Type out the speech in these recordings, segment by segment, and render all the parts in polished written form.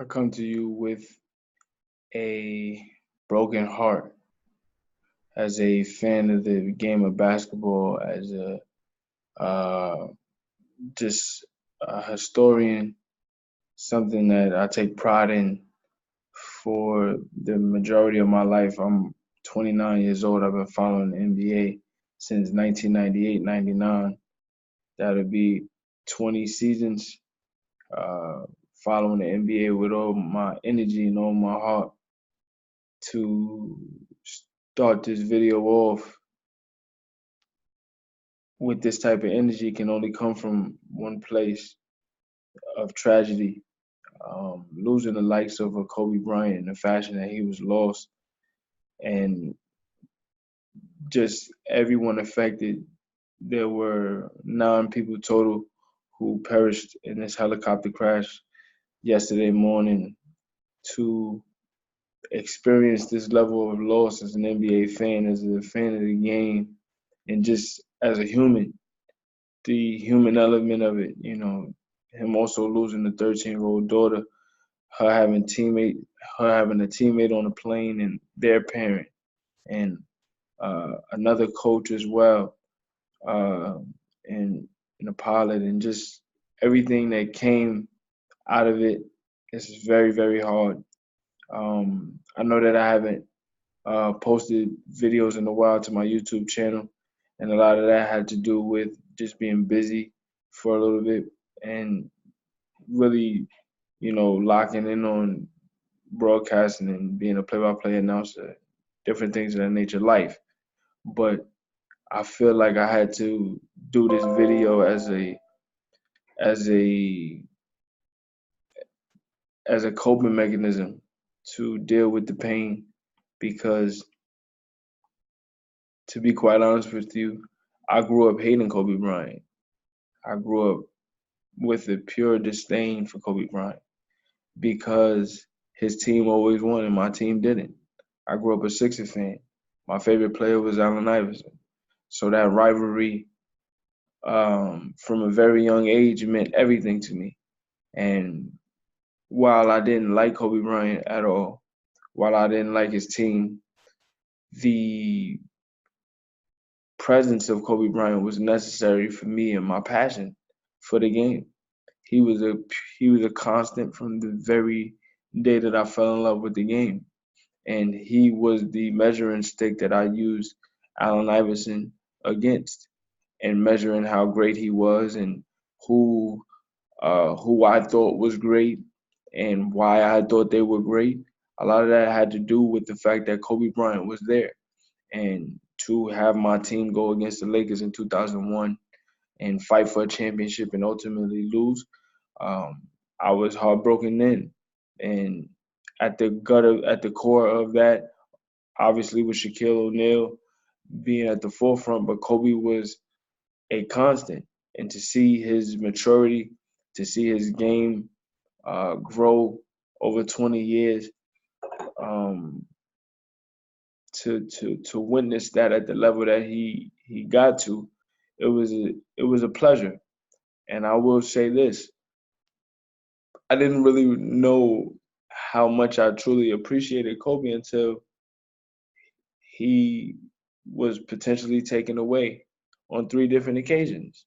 I come to you with a broken heart as a fan of the game of basketball, as a uh, just a historian, something that I take pride in for the majority of my life. I'm 29 years old. I've been following the NBA since 1998, 99. That'll be 20 seasons uh, following the NBA with all my energy and all my heart to start this video off with this type of energy can only come from one place of tragedy. Losing the likes of a Kobe Bryant in the fashion that he was lost, and just everyone affected. There were 9 people total who perished in this helicopter crash yesterday morning. To experience this level of loss as an NBA fan, as a fan of the game, and just as a human, the human element of it, him also losing a 13-year-old daughter, her having teammate, her having a teammate on the plane and their parent, and another coach as well, uh, and a pilot, and just everything that came out of it is very, very hard. I know that I haven't posted videos in a while to my YouTube channel, and a lot of that had to do with just being busy for a little bit and really, locking in on broadcasting and being a play-by-play announcer, different things of that nature, life. But I feel like I had to do this video as a as a coping mechanism to deal with the pain because to be quite honest with you, I grew up hating Kobe Bryant. I grew up with a pure disdain for Kobe Bryant because his team always won and my team didn't. I grew up a Sixers fan. My favorite player was Allen Iverson. So that rivalry from a very young age meant everything to me. And while I didn't like Kobe Bryant at all, while I didn't like his team, the presence of Kobe Bryant was necessary for me and my passion for the game. He was a he was a constant from the very day that I fell in love with the game, and he was the measuring stick that I used Allen Iverson against, and measuring how great he was and who who I thought was great and why I thought they were great. A lot of that had to do with the fact that Kobe Bryant was there, and to have my team go against the Lakers in 2001 and fight for a championship and ultimately lose, um, I was heartbroken then. And at the core of that, obviously was Shaquille O'Neal being at the forefront, but Kobe was a constant. And to see his maturity, to see his game grow over 20 years, um, to witness that at the level that he got to, it was a pleasure. And I will say this: I didn't really know how much I truly appreciated Kobe until he was potentially taken away on 3 different occasions.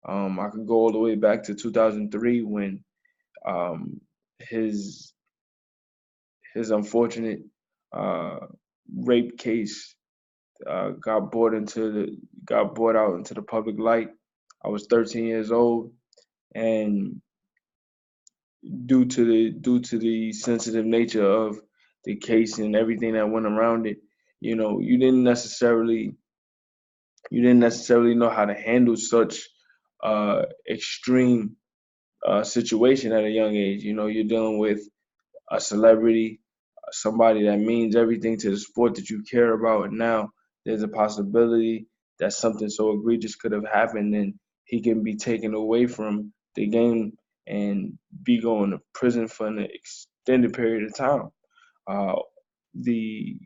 I could go all the way back to 2003 when um, his his unfortunate uh, rape case got brought out into the public light. I was 13 years old, and due to the sensitive nature of the case and everything that went around it, you didn't necessarily know how to handle such extreme situation at a young age. You're dealing with a celebrity, somebody that means everything to the sport that you care about, and now there's a possibility that something so egregious could have happened and he can be taken away from the game and be going to prison for an extended period of time. Uh, the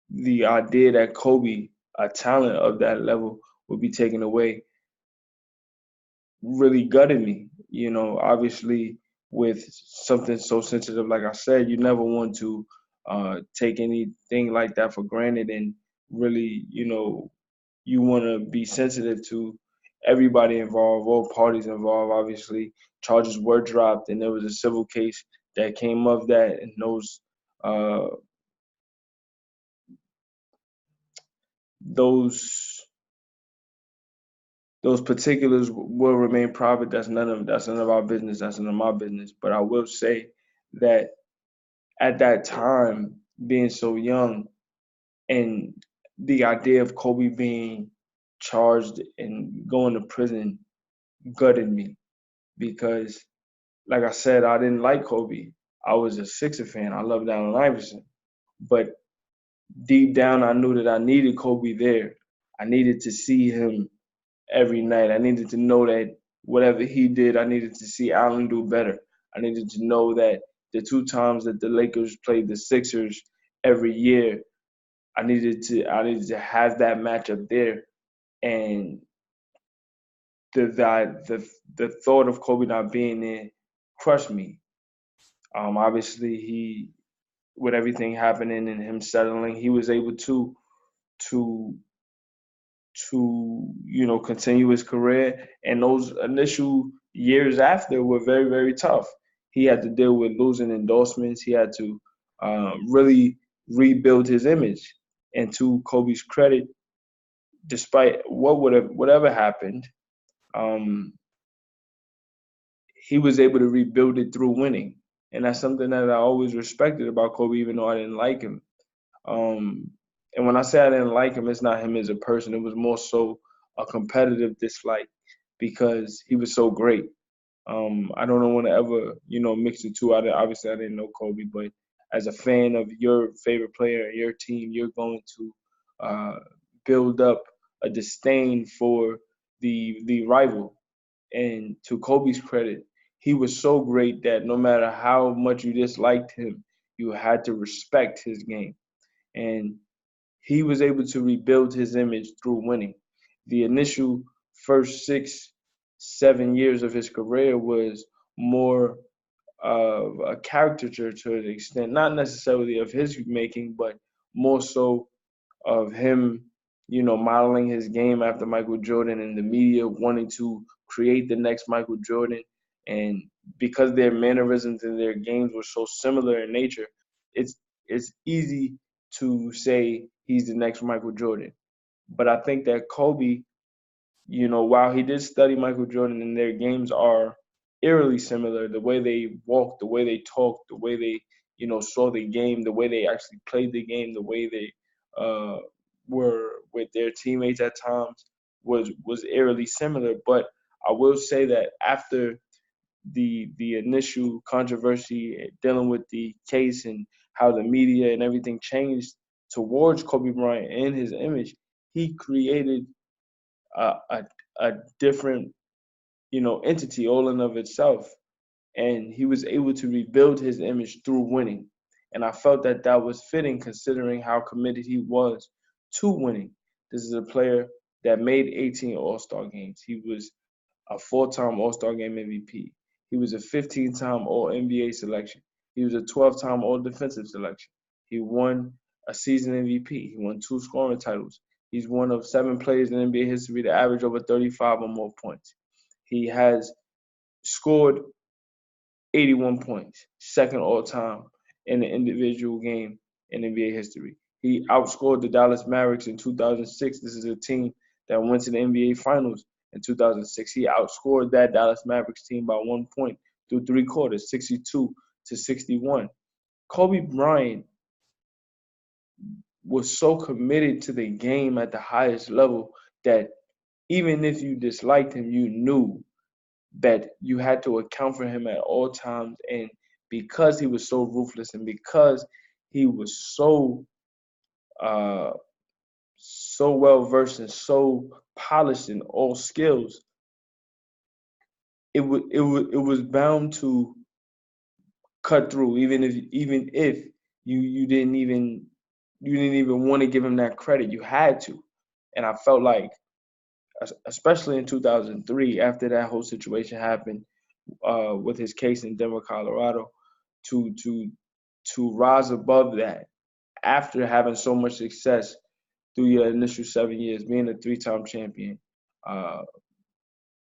the idea that Kobe, a talent of that level, would be taken away really gutted me. Obviously with something so sensitive. Like I said, you never want to take anything like that for granted, and really, you want to be sensitive to everybody involved, all parties involved. Obviously, charges were dropped, and there was a civil case that came of that, and uh, those those particulars will remain private. That's none of our business. That's none of my business. But I will say that at that time, being so young, and the idea of Kobe being charged and going to prison gutted me because, like I said, I didn't like Kobe. I was a Sixer fan. I loved Allen Iverson, but deep down, I knew that I needed Kobe there. I needed to see him every night. I needed to know that whatever he did, I needed to see Allen do better. I needed to know that the two times that the Lakers played the Sixers every year, I needed to have that matchup there. And the thought of Kobe not being there crushed me. Obviously, he with everything happening and him settling, he was able to continue his career. And those initial years after were very, very tough. He had to deal with losing endorsements. He had to really rebuild his image. And to Kobe's credit, despite whatever happened, um, he was able to rebuild it through winning. And that's something that I always respected about Kobe, even though I didn't like him. Um, and when I say I didn't like him, it's not him as a person. It was more so a competitive dislike because he was so great. I don't want to ever, mix the two. Obviously, I didn't know Kobe, but as a fan of your favorite player and your team, you're going to uh, build up a disdain for the rival. And to Kobe's credit, he was so great that no matter how much you disliked him, you had to respect his game. And he was able to rebuild his image through winning. The initial first 6, 7 years of his career was more of a caricature to an extent, not necessarily of his making, but more so of him, modeling his game after Michael Jordan, and the media wanting to create the next Michael Jordan. And because their mannerisms and their games were so similar in nature, it's it's easy to say he's the next Michael Jordan. But I think that Kobe, while he did study Michael Jordan and their games are eerily similar, the way they walked, the way they talked, the way they, saw the game, the way they actually played the game, the way they uh, were with their teammates at times was eerily similar. But I will say that after the initial controversy dealing with the case and how the media and everything changed towards Kobe Bryant and his image, he created a, a, a different, entity all in of itself. And he was able to rebuild his image through winning. And I felt that that was fitting considering how committed he was to winning. This is a player that made 18 All-Star games. He was a 4-time All-Star Game MVP. He was a 15-time All-NBA selection. He was a 12-time All-Defensive selection. He won a season MVP. He won 2 scoring titles. He's one of 7 players in NBA history to average over 35 or more points. He has scored 81 points, second all time in an individual game in NBA history. He outscored the Dallas Mavericks in 2006. This is a team that went to the NBA Finals in 2006. He outscored that Dallas Mavericks team by 1 point through 3 quarters, 62-61. Kobe Bryant was so committed to the game at the highest level that even if you disliked him, you knew that you had to account for him at all times. And because he was so ruthless and because he was uh, so well versed and so polished in all skills, it was bound to cut through, even if you didn't even want to give him that credit. You had to. And I felt like, especially in 2003, after that whole situation happened, with his case in Denver, Colorado, to to to rise above that after having so much success through your initial 7 years, being a three-time champion, uh,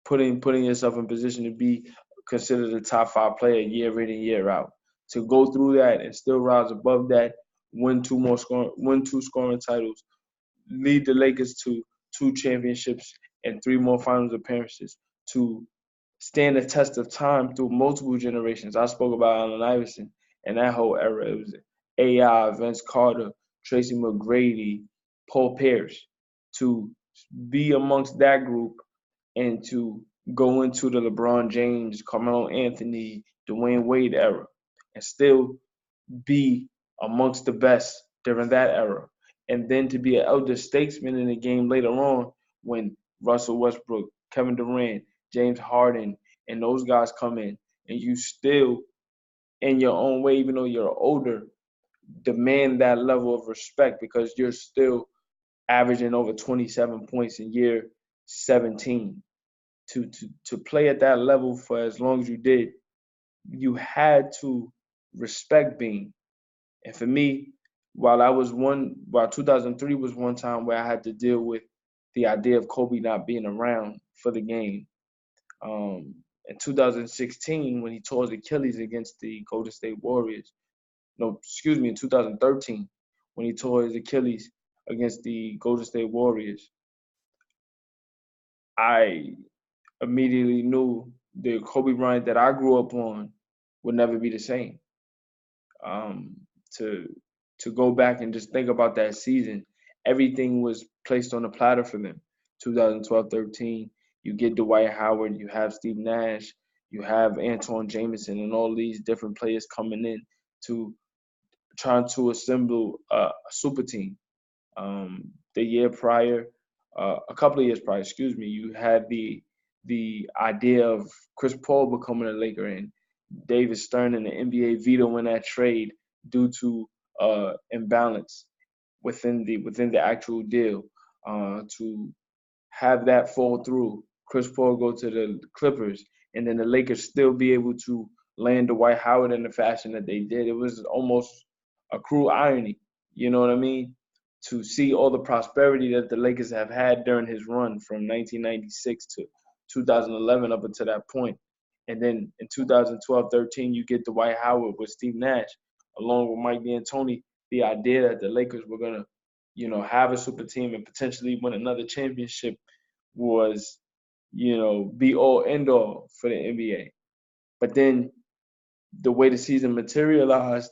putting yourself in position to be considered a top five player year in and year out. To go through that and still rise above that, win two scoring titles, lead the Lakers to two championships and three more finals appearances, to stand the test of time through multiple generations. I spoke about Allen Iverson and that whole era. It was AI, Vince Carter, Tracy McGrady, Paul Pierce. To be amongst that group and to go into the LeBron James, Carmelo Anthony, Dwayne Wade era and still be amongst the best during that era. And then to be an elder statesman in the game later on when Russell Westbrook, Kevin Durant, James Harden, and those guys come in, and you still, in your own way, even though you're older, demand that level of respect because you're still averaging over 27 points in year 17. To play at that level for as long as you did, you had to respect Bean. And for me, while 2003 was one time where I had to deal with the idea of Kobe not being around for the game. In 2016, when he tore his Achilles against the Golden State Warriors, no, excuse me, in 2013, when he tore his Achilles against the Golden State Warriors, I immediately knew the Kobe Bryant that I grew up on would never be the same. Um, to to go back and just think about that season, everything was placed on a platter for them. 2012-13, you get Dwight Howard, you have Steve Nash, you have Antoine Jameson, and all these different players coming in to trying to assemble a super team. The year prior, a couple of years prior, excuse me, you had the idea of Chris Paul becoming a Laker and David Stern and the NBA vetoing that trade due to imbalance within the actual deal. To have that fall through, Chris Paul go to the Clippers, and then the Lakers still be able to land Dwight Howard in the fashion that they did. It was almost a cruel irony, you know what I mean? To see all the prosperity that the Lakers have had during his run from 1996 to 2011 up until that point. And then in 2012-13, you get Dwight Howard with Steve Nash, along with Mike D'Antoni. The idea that the Lakers were gonna, have a super team and potentially win another championship was, be all end all for the NBA. But then the way the season materialized,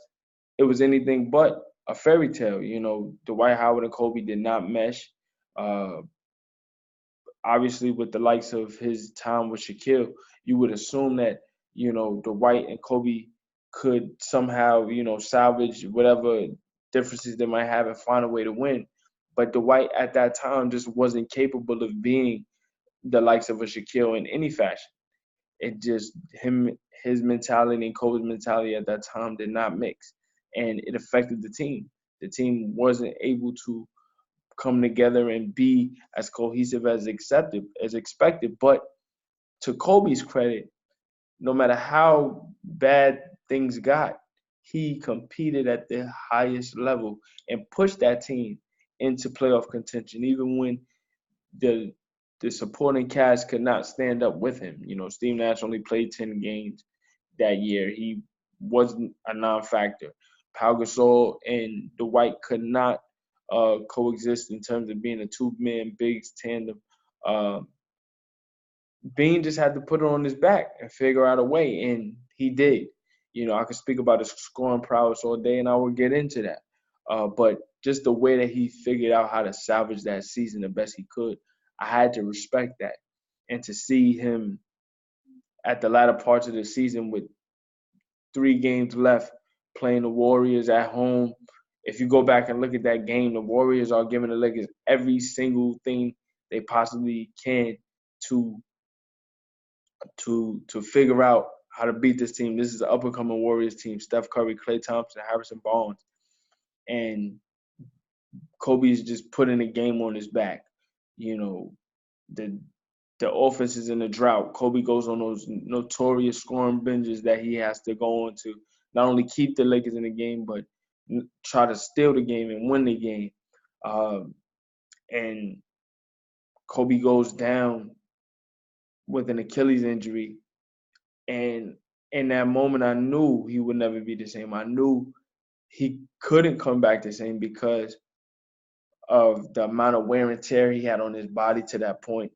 it was anything but a fairy tale. Dwight Howard and Kobe did not mesh. Uh, Obviously, with the likes of his time with Shaquille, you would assume that Dwight and Kobe could somehow salvage whatever differences they might have and find a way to win. But Dwight at that time just wasn't capable of being the likes of a Shaquille in any fashion. It just his mentality and Kobe's mentality at that time did not mix, and it affected the team. The team wasn't able to come together and be as cohesive as expected. But to Kobe's credit, no matter how bad things got, he competed at the highest level and pushed that team into playoff contention, even when the the supporting cast could not stand up with him. Steve Nash only played 10 games that year. He wasn't a non-factor. Pau Gasol and Dwight could not coexist in terms of being a two-man bigs tandem. Uh, Bean just had to put it on his back and figure out a way, and he did. I could speak about his scoring prowess all day, and I would get into that. But just the way that he figured out how to salvage that season the best he could, I had to respect that. And to see him at the latter parts of the season with 3 games left, playing the Warriors at home. If you go back and look at that game, the Warriors are giving the Lakers every single thing they possibly can to figure out how to beat this team. This is an up and coming Warriors team: Steph Curry, Klay Thompson, Harrison Barnes, and Kobe's just putting the game on his back. The the offense is in a drought. Kobe goes on those notorious scoring binges that he has to go on to not only keep the Lakers in the game, but try to steal the game and win the game. And Kobe goes down with an Achilles injury. And in that moment, I knew he would never be the same. I knew he couldn't come back the same because of the amount of wear and tear he had on his body to that point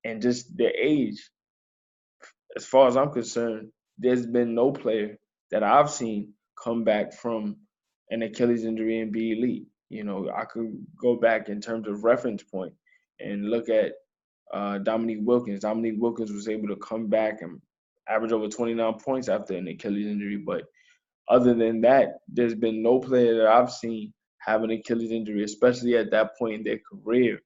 and just the age. As far as I'm concerned, there's been no player that I've seen come back from an Achilles injury and be elite. You know, I could go back in terms of reference point and look at Dominique Wilkins. Dominique Wilkins was able to come back and average over 29 points after an Achilles injury. But other than that, there's been no player that I've seen have an Achilles injury, especially at that point in their career,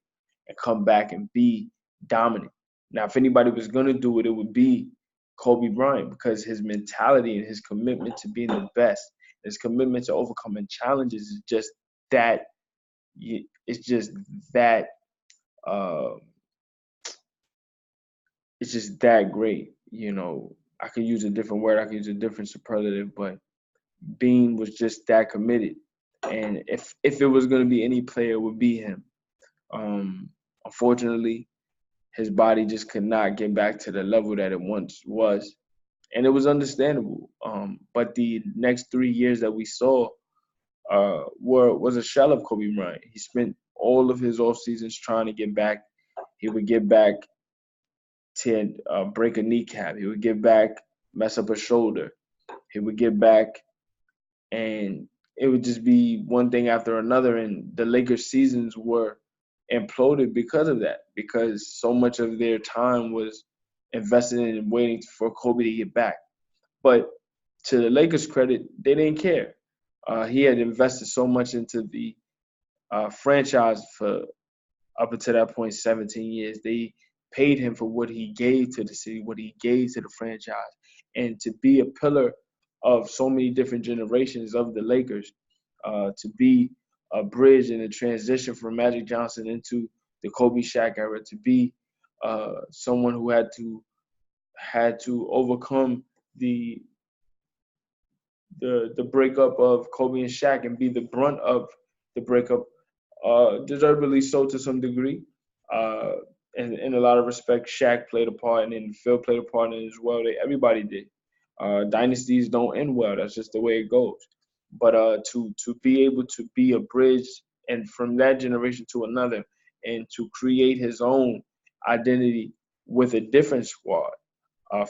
and come back and be dominant. Now, if anybody was going to do it, it would be Kobe Bryant because his mentality and his commitment to being the best, his commitment to overcoming challenges is just that. It's just that. Uh, it's just that great. You know, I could use a different word. I could use a different superlative, but Bean was just that committed. And if it was going to be any player, it would be him. Unfortunately, his body just could not get back to the level that it once was, and it was understandable. But the next 3 years that we saw was a shell of Kobe Bryant. He spent all of his off seasons trying to get back. He would get back to break a kneecap. He would get back, mess up a shoulder. He would get back, and it would just be one thing after another. And the Lakers' seasons were imploded because of that, because so much of their time was invested in waiting for Kobe to get back. But to the Lakers' credit, they didn't care. He had invested so much into the franchise for up until that point, 17 years. They paid him for what he gave to the city, what he gave to the franchise. And to be a pillar of so many different generations of the Lakers, to be a bridge and a transition from Magic Johnson into the Kobe Shaq era, to be someone who had to overcome the breakup of Kobe and Shaq and be the brunt of the breakup, deservedly so to some degree. Uh, and in a lot of respects, Shaq played a part, and then Phil played a part in it as well. Everybody did. Dynasties don't end well. That's just the way it goes. But to be able to be a bridge and from that generation to another, and to create his own identity with a different squad.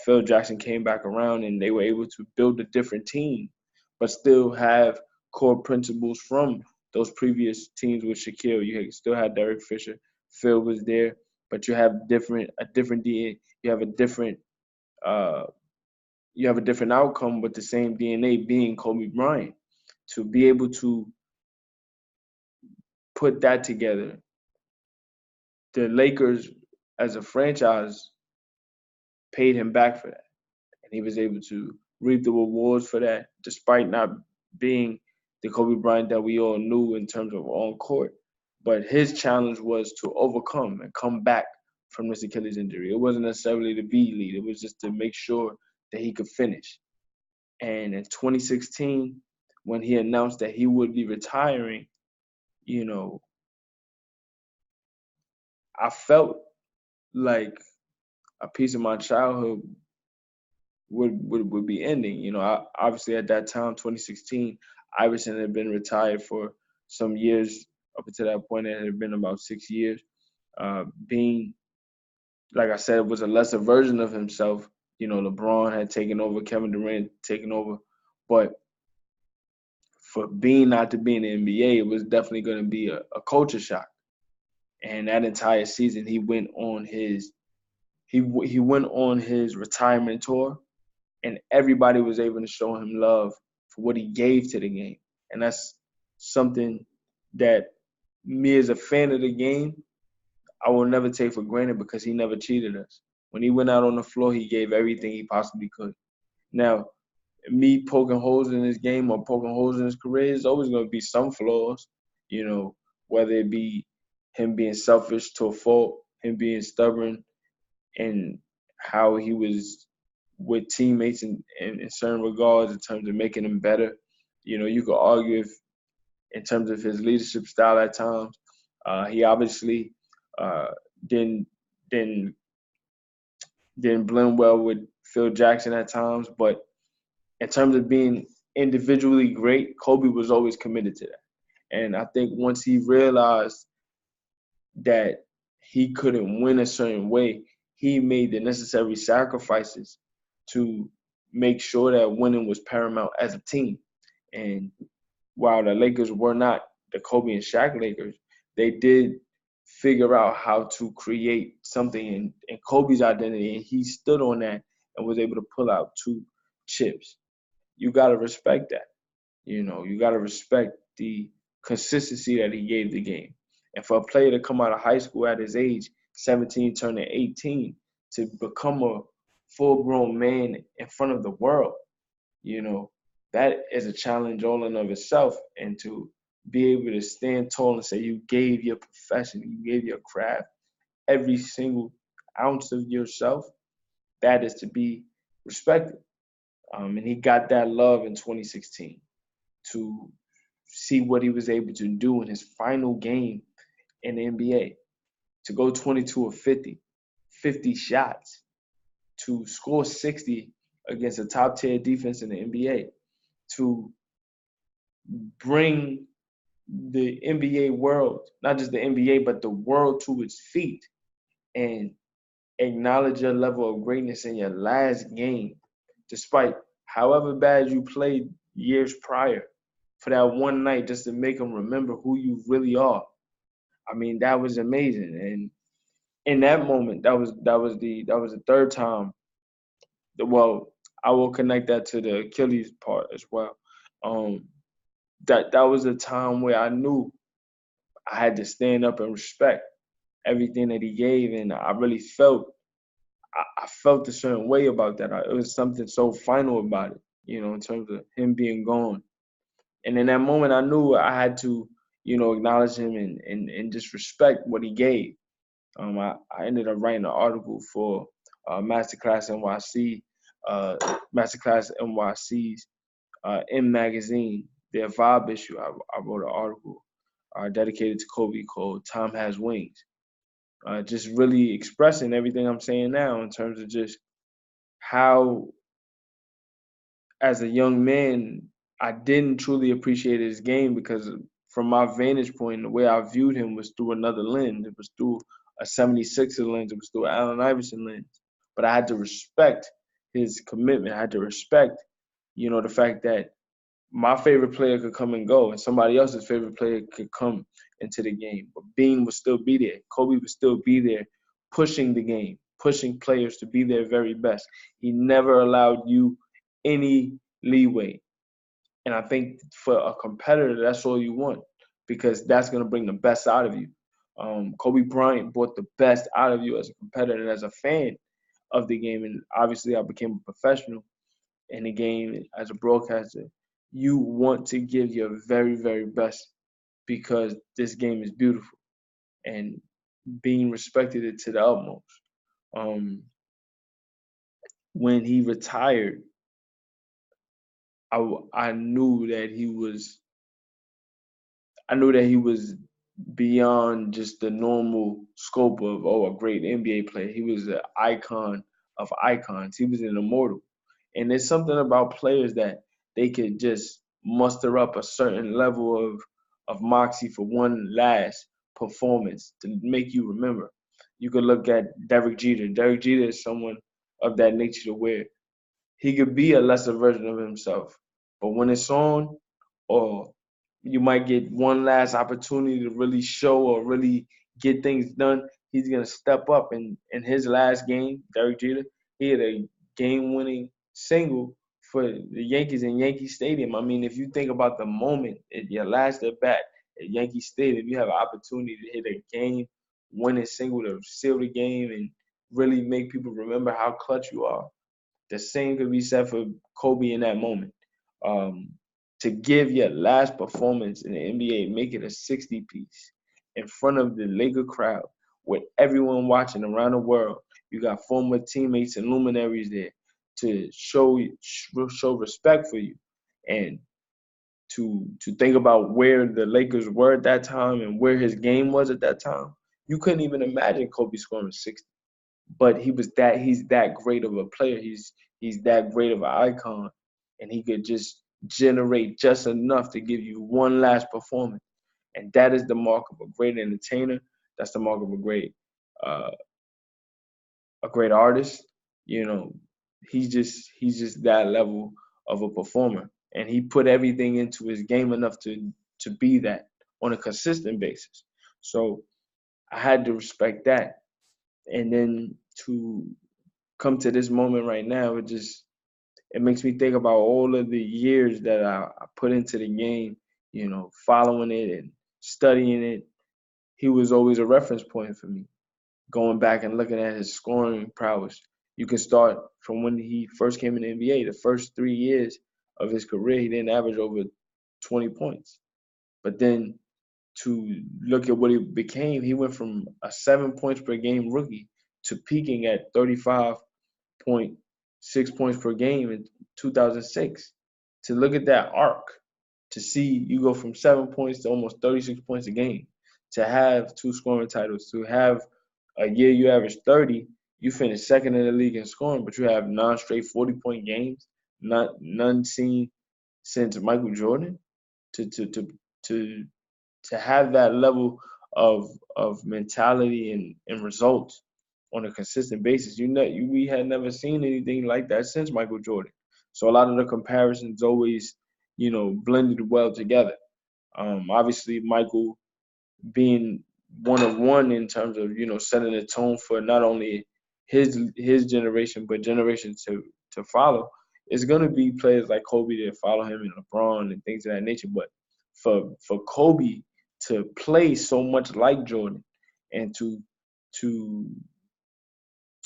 Phil Jackson came back around and they were able to build a different team, but still have core principles from those previous teams with Shaquille. You still had Derek Fisher. Phil was there, but you have a different DNA. You have a different uh, you have a different outcome with the same DNA being Kobe Bryant. To be able to put that together, the Lakers as a franchise paid him back for that. And he was able to reap the rewards for that, despite not being the Kobe Bryant that we all knew in terms of on court. But his challenge was to overcome and come back from this Achilles injury. It wasn't necessarily to be elite. It was just to make sure that he could finish. And in 2016, when he announced that he would be retiring, you know, I felt like a piece of my childhood would be ending. You know, obviously at that time, 2016, Iverson had been retired for some years. Up until that point, it had been about 6 years. Being, like I said, was a lesser version of himself. You know, LeBron had taken over, Kevin Durant taken over, but for Bean not to be in the NBA, it was definitely going to be a culture shock. And that entire season, he went on his retirement tour, and everybody was able to show him love for what he gave to the game. And that's something that me as a fan of the game, I will never take for granted because he never cheated us. When he went out on the floor, he gave everything he possibly could. Now, me poking holes in his game or poking holes in his career is always going to be some flaws, you know, whether it be him being selfish to a fault, him being stubborn, and how he was with teammates in certain regards in terms of making them better. You could argue if in terms of his leadership style at times. He obviously uh, didn't didn't didn't blend well with Phil Jackson at times, but in terms of being individually great, Kobe was always committed to that. And I think once he realized that he couldn't win a certain way, he made the necessary sacrifices to make sure that winning was paramount as a team. And while the Lakers were not the Kobe and Shaq Lakers, they did figure out how to create something in Kobe's identity, and he stood on that and was able to pull out 2 chips. You got to respect that. You got to respect the consistency that he gave the game. And for a player to come out of high school at his age, 17 turning 18, to become a full-grown man in front of the world, you know, that is a challenge all in of itself. And to be able to stand tall and say you gave your profession, you gave your craft, every single ounce of yourself, that is to be respected. And he got that love in 2016 to see what he was able to do in his final game in the NBA, to go 22 of 50, 50 shots, to score 60 against a top tier defense in the NBA, to bring the NBA world, not just the NBA, but the world to its feet, and acknowledge your level of greatness in your last game, despite however bad you played years prior, for that one night just to make them remember who you really are. I mean, that was amazing. And in that moment, that was the third time. Well, I will connect that to the Achilles part as well. Um, that was a time where I knew I had to stand up and respect everything that he gave, and I really I felt a certain way about that. It was something so final about it, in terms of him being gone. And in that moment, I knew I had to, acknowledge him and just respect what he gave. I ended up writing an article for Masterclass NYC, Masterclass NYC's M Magazine, their Vibe issue. I wrote an article dedicated to Kobe called "Time Has Wings." Just really expressing everything I'm saying now in terms of just how, as a young man, I didn't truly appreciate his game because, from my vantage point, the way I viewed him was through another lens. It was through a 76er lens. It was through an Allen Iverson lens. But I had to respect his commitment. I had to respect, the fact that my favorite player could come and go, and somebody else's favorite player could come into the game. But Bean would still be there. Kobe would still be there, pushing the game, pushing players to be their very best. He never allowed you any leeway. And I think for a competitor, that's all you want, because that's going to bring the best out of you. Kobe Bryant brought the best out of you as a competitor and as a fan of the game. And obviously, I became a professional in the game as a broadcaster. You want to give your very, very best because this game is beautiful, and being respected it to the utmost. Um, when he retired, I knew that he was beyond just the normal scope of, a great NBA player. He was an icon of icons. He was an immortal. And there's something about players that they could just muster up a certain level of moxie for one last performance to make you remember. You could look at Derek Jeter. Derek Jeter is someone of that nature to where he could be a lesser version of himself. But when it's on, or you might get one last opportunity to really show or really get things done, he's gonna step up. And in his last game, Derek Jeter, he had a game-winning single for the Yankees in Yankee Stadium. I mean, if you think about the moment at your last at bat at Yankee Stadium, you have an opportunity to hit a game-winning single to seal the game and really make people remember how clutch you are. The same could be said for Kobe in that moment. Um, to give your last performance in the NBA, make it a 60 piece in front of the Laker crowd with everyone watching around the world, You got former teammates and luminaries there to show respect for you, and to think about where the Lakers were at that time and where his game was at that time. You couldn't even imagine Kobe scoring 60, but he's that great of a player. He's that great of an icon, and he could just generate just enough to give you one last performance. And that is the mark of a great entertainer. That's the mark of uh, a great artist. You know, he's just that level of a performer, and he put everything into his game enough to be that on a consistent basis. So I had to respect that, and then to come to this moment right now, it makes me think about all of the years that I put into the game. You know, following it and studying it. He was always a reference point for me. Going back and looking at his scoring prowess, you can start from when he first came in the NBA. The first 3 years of his career, he didn't average over 20 points. But then to look at what he became, he went from a 7 points per game rookie to peaking at 35.6 points per game in 2006. To look at that arc, to see you go from 7 points to almost 36 points a game, to have two scoring titles, to have a year you average 30, you finish second in the league in scoring, but you have non-straight 40-point games, none seen since Michael Jordan. To to to to to have that level of mentality and results on a consistent basis, we had never seen anything like that since Michael Jordan. So a lot of the comparisons always, blended well together. Obviously, Michael being one of one in terms of setting the tone for not only his generation but generations to follow. It's gonna be players like Kobe that follow him and LeBron and things of that nature. But for Kobe to play so much like Jordan and to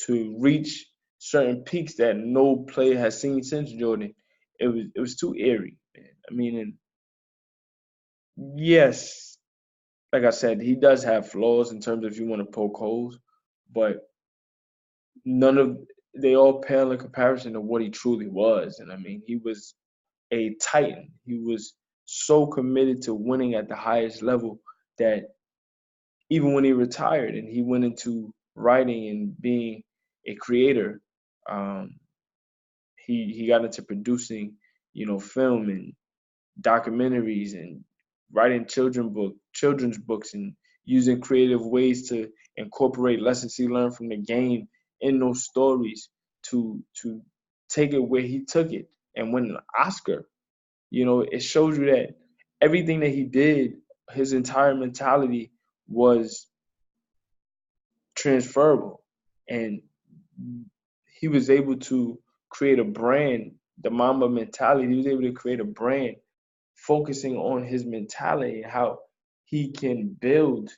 to reach certain peaks that no player has seen since Jordan, it was too eerie, man. I mean, and yes, like I said, he does have flaws in terms of if you want to poke holes, but none of they all pale in comparison to what he truly was. And I mean, he was a titan. He was so committed to winning at the highest level that even when he retired and he went into writing and being a creator, um, he got into producing, film and documentaries and writing children's books and using creative ways to incorporate lessons he learned from the game in those stories to take it where he took it and win an Oscar. It shows you that everything that he did, his entire mentality was transferable, and he was able to create a brand, the Mamba mentality. He was able to create a brand focusing on his mentality and how he can build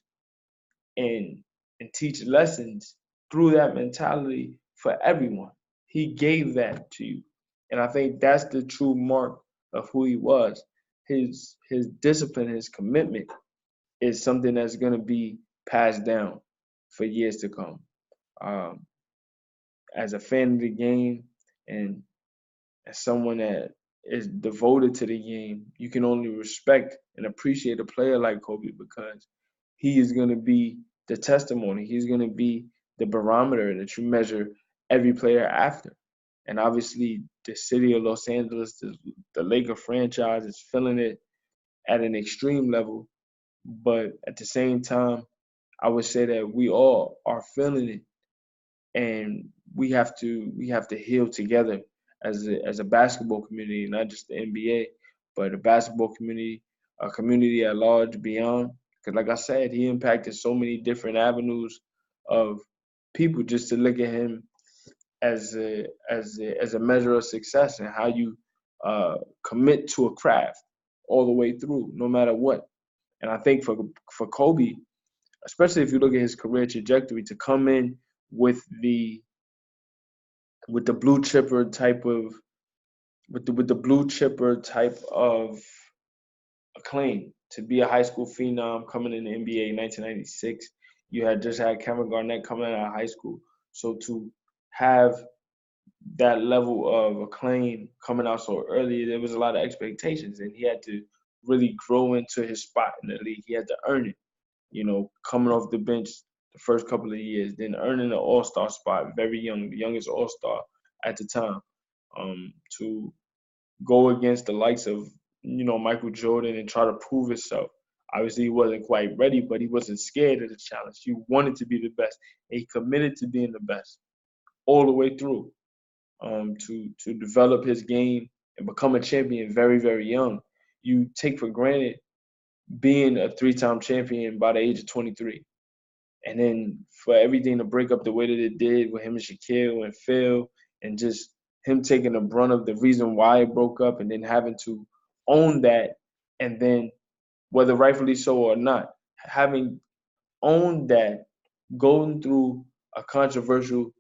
and and teach lessons through that mentality for everyone. He gave that to you. And I think that's the true mark of who he was. His discipline, his commitment is something that's gonna be passed down for years to come. Um, as a fan of the game and as someone that is devoted to the game, you can only respect and appreciate a player like Kobe because he is going to be the testimony. He's going to be the barometer that you measure every player after. And obviously, the city of Los Angeles, the Laker franchise is feeling it at an extreme level. But at the same time, I would say that we all are feeling it, and we have to heal together as a basketball community, not just the NBA, but a basketball community, a community at large beyond. Because, like I said, he impacted so many different avenues of people. Just to look at him as a measure of success and how you commit to a craft all the way through, no matter what. And I think for Kobe, especially if you look at his career trajectory, to come in with the blue chipper type of with the blue chipper type of acclaim, to be a high school phenom coming in the NBA in 1996. You had just had Kevin Garnett coming out of high school. So to have that level of acclaim coming out so early, there was a lot of expectations, and he had to really grow into his spot in the league. He had to earn it, coming off the bench the first couple of years, then earning an all-star spot very young, the youngest all-star at the time, to go against the likes of, Michael Jordan and try to prove himself. Obviously, he wasn't quite ready, but he wasn't scared of the challenge. He wanted to be the best, and he committed to being the best all the way through, to develop his game and become a champion very, very young. You take for granted being a three-time champion by the age of 23. And then for everything to break up the way that it did with him and Shaquille and Phil, and just him taking the brunt of the reason why it broke up, and then having to own that, and then whether rightfully so or not, having owned that, going through a controversial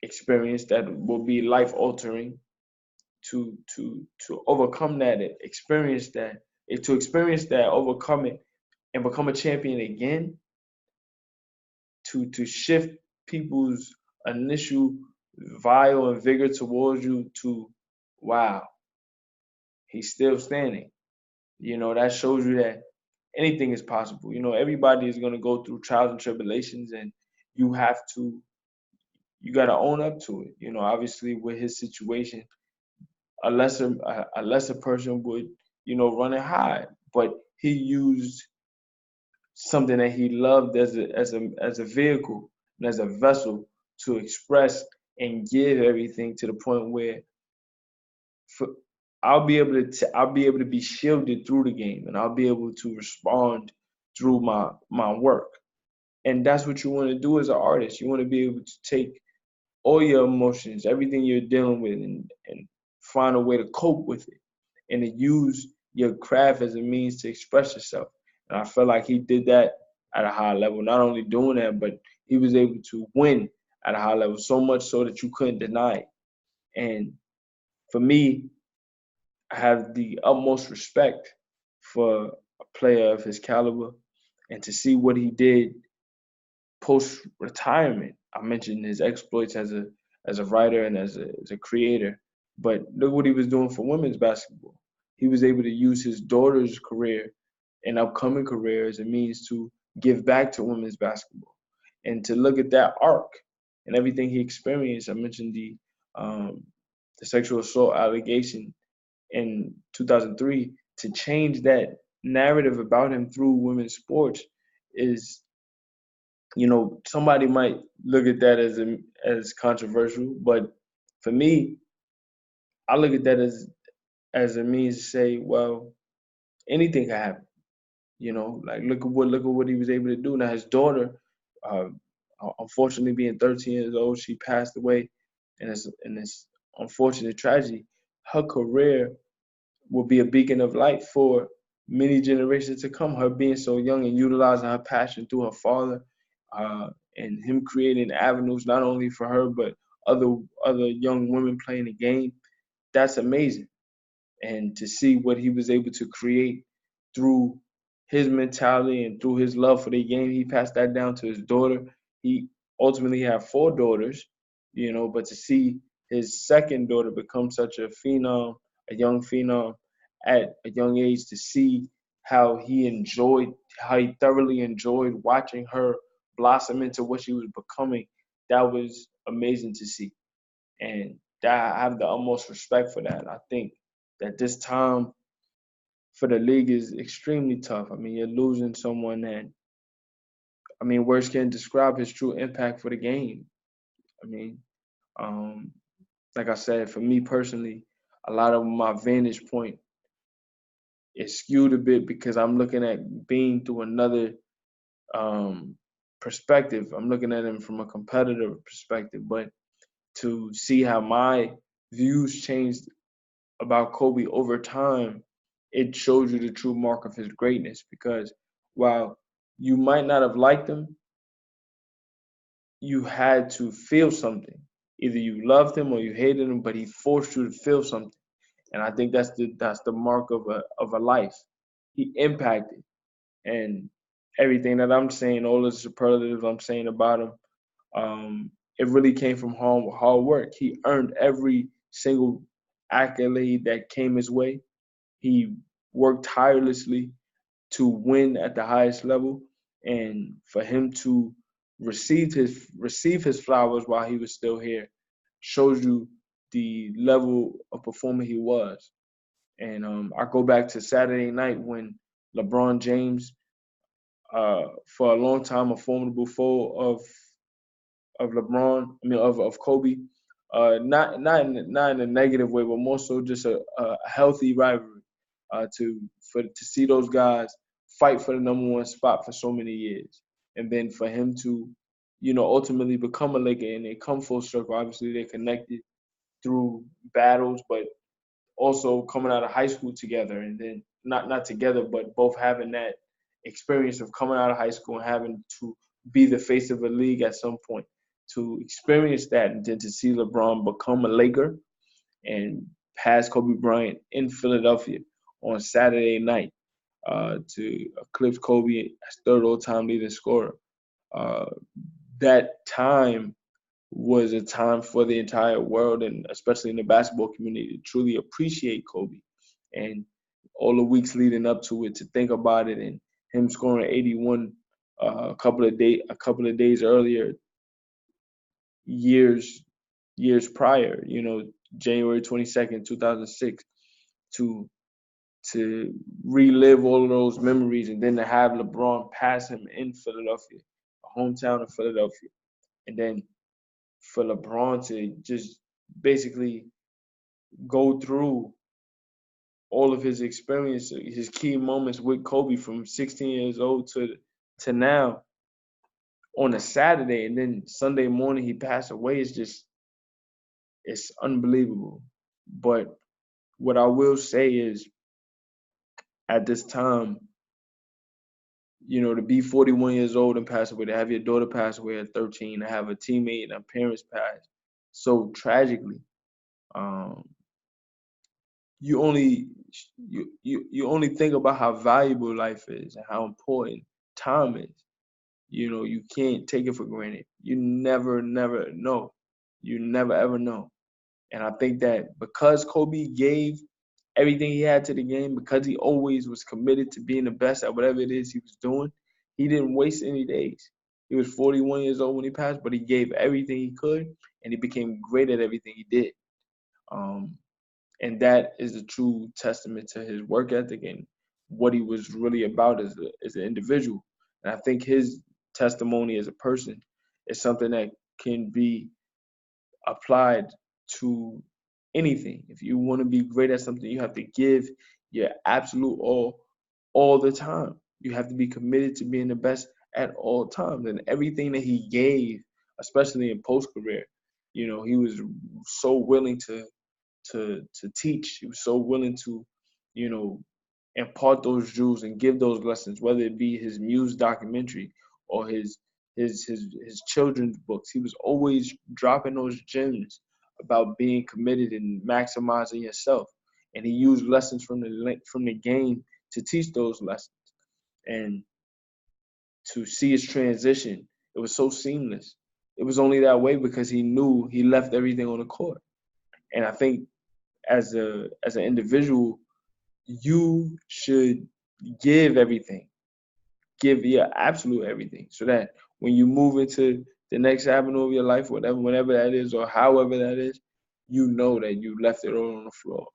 experience that will be life altering, to overcome that, experience that, overcome it, and become a champion again, to shift people's initial vile and vigor towards you to, wow, he's still standing. That shows you that anything is possible. Everybody is going to go through trials and tribulations, and you have to, you got to own up to it. Obviously with his situation, a lesser person would, run and hide, but he used something that he loved as a vehicle and as a vessel to express and give everything, to the point where, for, I'll be able to be shielded through the game, and I'll be able to respond through my work. And that's what you want to do as an artist. You want to be able to take all your emotions, everything you're dealing with, and find a way to cope with it, and to use your craft as a means to express yourself. And I feel like he did that at a high level. Not only doing that, but he was able to win at a high level, so much so that you couldn't deny it. And for me, I have the utmost respect for a player of his caliber, and to see what he did post retirement. I mentioned his exploits as a writer and as a creator, but look what he was doing for women's basketball. He was able to use his daughter's career and upcoming career as a means to give back to women's basketball, and to look at that arc and everything he experienced. I mentioned the sexual assault allegation in 2003. To change that narrative about him through women's sports is, somebody might look at that as controversial, but for me, I look at that as a means to say, well, anything can happen. Like, look at what he was able to do. Now his daughter, uh, unfortunately, being 13 years old, she passed away in this unfortunate tragedy. Her career will be a beacon of light for many generations to come. Her being so young and utilizing her passion through her father, and him creating avenues not only for her but other young women playing the game. That's amazing. And to see what he was able to create through his mentality and through his love for the game, he passed that down to his daughter. He ultimately had four daughters, but to see his second daughter become such a phenom, a young phenom at a young age, to see how he thoroughly enjoyed watching her blossom into what she was becoming, that was amazing to see. And that, I have the utmost respect for that. I think that this time for the league is extremely tough. I mean, you're losing someone that, I mean, words can't describe his true impact for the game. I mean, um, like I said, for me personally, a lot of my vantage point is skewed a bit because I'm looking at being through another um, perspective. I'm looking at him from a competitive perspective, but to see how my views changed about Kobe over time, it shows you the true mark of his greatness. Because while you might not have liked him, you had to feel something. Either you loved him or you hated him, but he forced you to feel something. And I think that's the mark of a life. He impacted, and everything that I'm saying, all the superlatives I'm saying about him, it really came from hard work. He earned every single accolade that came his way. He worked tirelessly to win at the highest level, and for him to receive his flowers while he was still here shows you the level of performer he was. And I go back to Saturday night when LeBron James, for a long time a formidable foe of LeBron, I mean of Kobe, not in a negative way, but more so just a healthy rivalry. To see those guys fight for the number one spot for so many years, and then for him to, ultimately become a Laker and they come full circle. Obviously, they connected through battles, but also coming out of high school together, and then not together, but both having that experience of coming out of high school and having to be the face of a league at some point, to experience that, and then to see LeBron become a Laker and pass Kobe Bryant in Philadelphia on Saturday night, to eclipse Kobe as third all-time leading scorer. Uh, that time was a time for the entire world, and especially in the basketball community, to truly appreciate Kobe. And all the weeks leading up to it, to think about it, and him scoring 81 a couple of days earlier, years years prior, January 22nd, 2006, to relive all of those memories, and then to have LeBron pass him in Philadelphia, a hometown of Philadelphia, and then for LeBron to just basically go through all of his experience, his key moments with Kobe from 16 years old to now on a Saturday, and then Sunday morning he passed away. It's unbelievable. But what I will say is, at this time, to be 41 years old and pass away, to have your daughter pass away at 13, to have a teammate and a parents pass so tragically, um, you only you only think about how valuable life is and how important time is. You can't take it for granted. You never know. You never ever know. And I think that because Kobe gave everything he had to the game, because he always was committed to being the best at whatever it is he was doing, he didn't waste any days. He was 41 years old when he passed, but he gave everything he could, and he became great at everything he did. Um, and that is a true testament to his work ethic and what he was really about as an individual. And I think his testimony as a person is something that can be applied to anything. If you want to be great at something, you have to give your absolute all the time. You have to be committed to being the best at all times. And everything that he gave, especially in post career, he was so willing to teach. He was so willing to, you know, impart those jewels and give those lessons, whether it be his Muse documentary or his children's books. He was always dropping those gems about being committed and maximizing yourself. And he used lessons from the game to teach those lessons. And to see his transition, it was so seamless. It was only that way because he knew he left everything on the court. And I think as an individual, you should give everything, give your absolute everything, so that when you move into the next avenue of your life, whenever that is, or however that is, you know that you left it all on the floor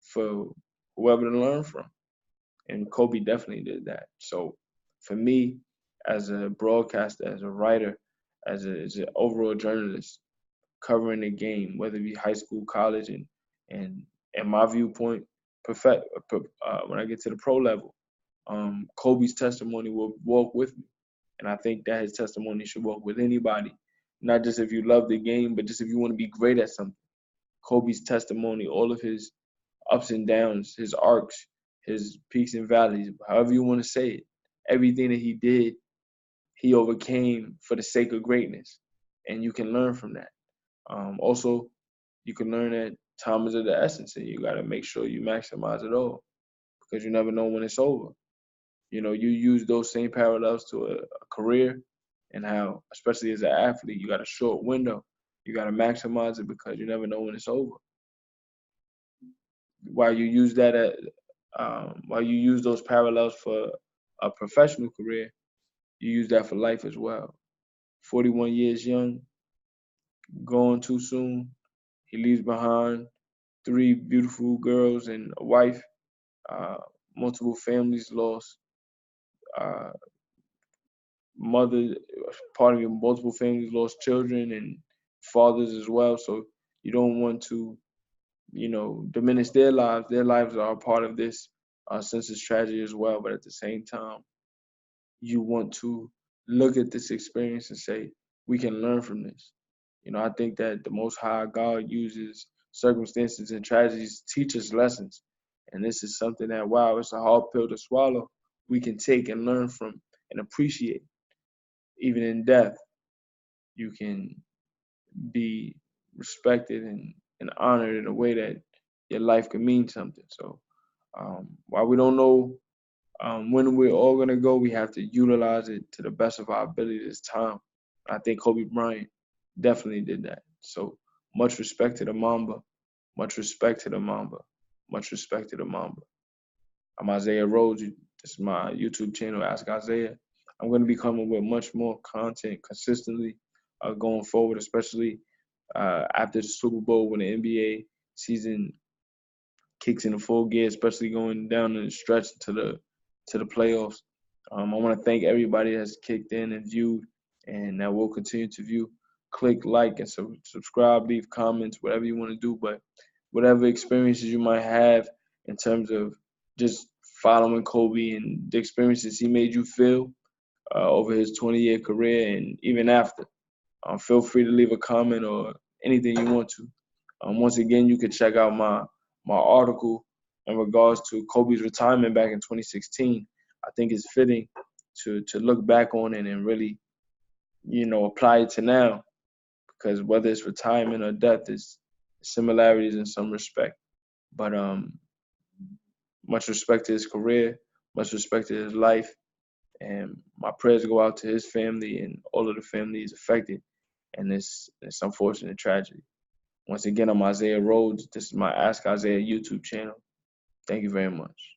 for whoever to learn from. And Kobe definitely did that. So for me, as a broadcaster, as a writer, as an overall journalist, covering the game, whether it be high school, college, and and my viewpoint, when I get to the pro level, Kobe's testimony will walk with me, and I think that his testimony should walk with anybody, not just if you love the game, but just if you want to be great at something. Kobe's testimony, all of his ups and downs, his arcs, his peaks and valleys, however you want to say it, everything that he did, he overcame for the sake of greatness, and you can learn from that. Also, you can learn that time is of the essence, and you got to make sure you maximize it all because you never know when it's over. You use those same parallels to a career, and how, especially as an athlete, you got a short window. You got to maximize it because you never know when it's over. While you use that while you use those parallels for a professional career, you use that for life as well. 41 years young, gone too soon. He leaves behind three beautiful girls and a wife, uh, multiple families lost, uh, mother, part of your multiple families lost children and fathers as well. So you don't want to, diminish their lives. Their lives are a part of this senseless tragedy as well. But at the same time, you want to look at this experience and say, we can learn from this. I think that the Most High God uses circumstances and tragedies to teach us lessons. And this is something that, wow, it's a hard pill to swallow. We can take and learn from and appreciate. Even in death, you can be respected and honored in a way that your life can mean something. So while we don't know when we're all gonna go, we have to utilize it to the best of our ability this time. I think Kobe Bryant definitely did that. So much respect to the Mamba, much respect to the Mamba, much respect to the Mamba. I'm Isaiah Rhodes. This is my YouTube channel, Ask Isaiah. I'm going to be coming with much more content consistently going forward, especially after the Super Bowl when the NBA season kicks into full gear, especially going down the stretch to the playoffs. I want to thank everybody that's kicked in and viewed, and that will continue to view. Click like and subscribe, leave comments, whatever you want to do. But whatever experiences you might have in terms of just following Kobe and the experiences he made you feel over his 20-year career and even after, feel free to leave a comment or anything you want to. Once again, you can check out my article in regards to Kobe's retirement back in 2016. I think it's fitting to look back on it and really, apply it to now, because whether it's retirement or death, is similarities in some respect. But much respect to his career, much respect to his life, and my prayers go out to his family and all of the families affected in this unfortunate tragedy. Once again, I'm Isaiah Rhodes. This is my Ask Isaiah YouTube channel. Thank you very much.